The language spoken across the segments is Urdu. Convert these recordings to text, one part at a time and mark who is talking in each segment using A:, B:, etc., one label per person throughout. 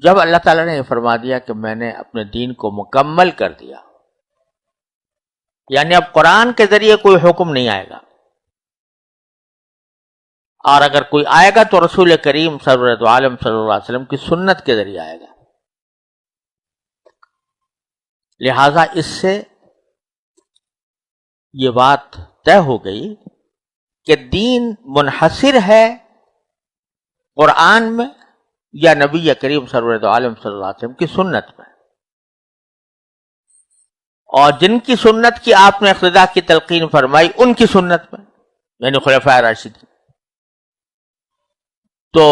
A: جب اللہ تعالیٰ نے یہ فرما دیا کہ میں نے اپنے دین کو مکمل کر دیا، یعنی اب قرآن کے ذریعے کوئی حکم نہیں آئے گا، اور اگر کوئی آئے گا تو رسول کریم سرورت عالم صلی اللہ علیہ وسلم کی سنت کے ذریعے آئے گا۔ لہذا اس سے یہ بات طے ہو گئی کہ دین منحصر ہے قرآن میں یا نبی کریم سرورت عالم صلی اللہ علیہ وسلم کی سنت میں، اور جن کی سنت کی آپ نے اقتداء کی تلقین فرمائی ان کی سنت میں، یعنی خلفائے راشدین۔ تو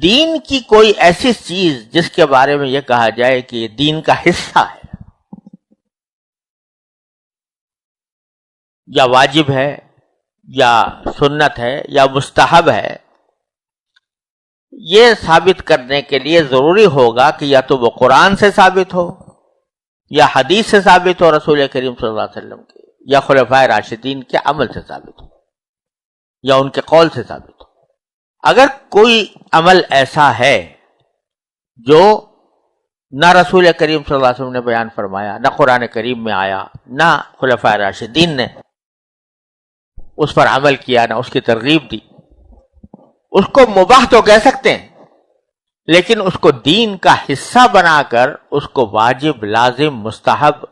A: دین کی کوئی ایسی چیز جس کے بارے میں یہ کہا جائے کہ یہ دین کا حصہ ہے یا واجب ہے یا سنت ہے یا مستحب ہے، یہ ثابت کرنے کے لیے ضروری ہوگا کہ یا تو وہ قرآن سے ثابت ہو یا حدیث سے ثابت ہو رسول کریم صلی اللہ علیہ وسلم کے، یا خلفائے راشدین کے عمل سے ثابت ہو یا ان کے قول سے ثابت ہو۔ اگر کوئی عمل ایسا ہے جو نہ رسول کریم صلی اللہ علیہ وسلم نے بیان فرمایا، نہ قرآن کریم میں آیا، نہ خلفائے راشدین نے اس پر عمل کیا، نہ اس کی ترغیب دی، اس کو مباح تو کہہ سکتے ہیں، لیکن اس کو دین کا حصہ بنا کر اس کو واجب، لازم، مستحب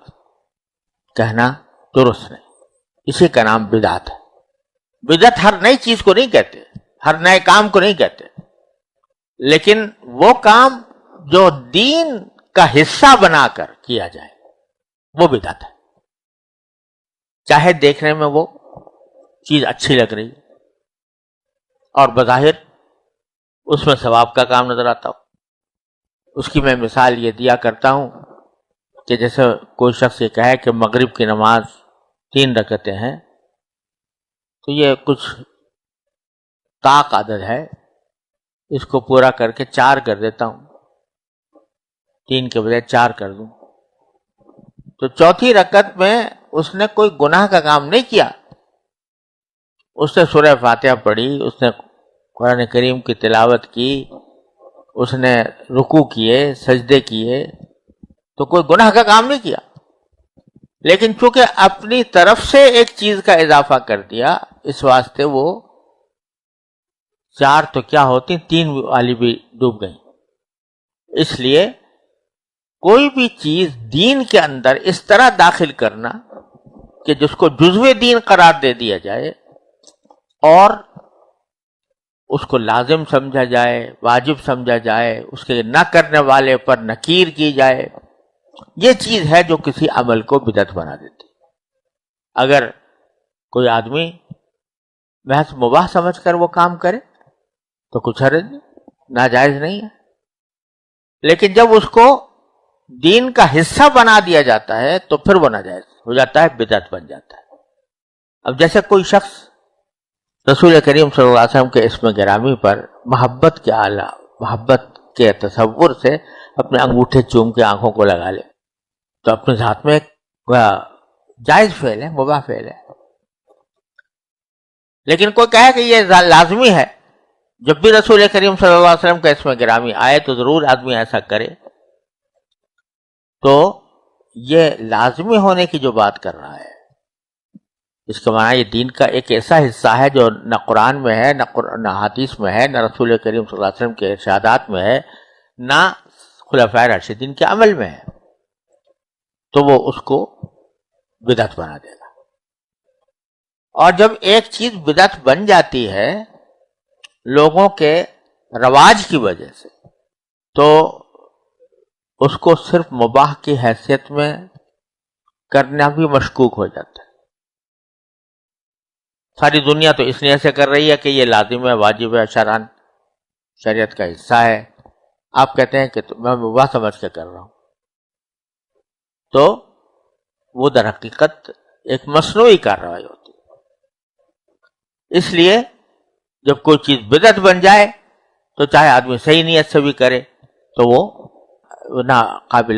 A: کہنا درست نہیں۔ اسی کا نام بدعت ہے۔ بدعت ہر نئی چیز کو نہیں کہتے، ہر نئے کام کو نہیں کہتے، لیکن وہ کام جو دین کا حصہ بنا کر کیا جائے وہ بدعت ہے، چاہے دیکھنے میں وہ چیز اچھی لگ رہی اور بظاہر اس میں ثواب کا کام نظر آتا ہو۔ اس کی میں مثال یہ دیا کرتا ہوں کہ جیسے کوئی شخص یہ کہے کہ مغرب کی نماز 3 رکعتیں ہیں، تو یہ کچھ طاق عدد ہے، اس کو پورا کر کے 4 کر دیتا ہوں، 3 کے بجائے 4 کر دوں، تو چوتھی رکعت میں اس نے کوئی گناہ کا کام نہیں کیا، اس نے سورہ فاتحہ پڑھی، اس نے قرآن کریم کی تلاوت کی، اس نے رکوع کیے، سجدے کیے، تو کوئی گناہ کا کام نہیں کیا، لیکن چونکہ اپنی طرف سے ایک چیز کا اضافہ کر دیا، اس واسطے وہ 4 تو کیا ہوتی 3 والی بھی ڈوب گئی۔ اس لیے کوئی بھی چیز دین کے اندر اس طرح داخل کرنا کہ جس کو جزو دین قرار دے دیا جائے اور اس کو لازم سمجھا جائے، واجب سمجھا جائے، اس کے نہ کرنے والے پر نکیر کی جائے، یہ چیز ہے جو کسی عمل کو بدعت بنا دیتی۔ اگر کوئی آدمی محض مباح سمجھ کر وہ کام کرے تو کچھ حرج نہیں، ناجائز نہیں ہے، لیکن جب اس کو دین کا حصہ بنا دیا جاتا ہے تو پھر وہ ناجائز ہو جاتا ہے، بدعت بن جاتا ہے۔ اب جیسے کوئی شخص رسول کریم صلی اللہ علیہ وسلم کے اسم گرامی پر محبت کے اعلیٰ، محبت کے تصور سے اپنے انگوٹھے چوم کے آنکھوں کو لگا لے، تو اپنے ذات میں جائز فعل ہے، مباح فعل ہے۔ لیکن کوئی کہے کہ یہ لازمی ہے، جب بھی رسول کریم صلی اللہ علیہ وسلم کا اسم گرامی آئے تو ضرور آدمی ایسا کرے، تو یہ لازمی ہونے کی جو بات کر رہا ہے، اس کا معنی یہ دین کا ایک ایسا حصہ ہے جو نہ قرآن میں ہے، نہ حدیث میں ہے، نہ رسول کریم صلی اللہ علیہ وسلم کے ارشادات میں ہے، نہ خلفائے راشدین کے عمل میں ہے، تو وہ اس کو بدعت بنا دے گا۔ اور جب ایک چیز بدعت بن جاتی ہے لوگوں کے رواج کی وجہ سے، تو اس کو صرف مباح کی حیثیت میں کرنا بھی مشکوک ہو جاتا ہے۔ ساری دنیا تو اس لیے سے کر رہی ہے کہ یہ لازم ہے، واجب ہے، شرعاً شریعت کا حصہ ہے، آپ کہتے ہیں کہ میں مباح سمجھ کے کر رہا ہوں، تو وہ در حقیقت ایک مصنوعی کارروائی ہوتی ہے۔ اس لیے جب کوئی چیز بدعت بن جائے تو چاہے آدمی صحیح نیت سے بھی کرے تو وہ نہ قابل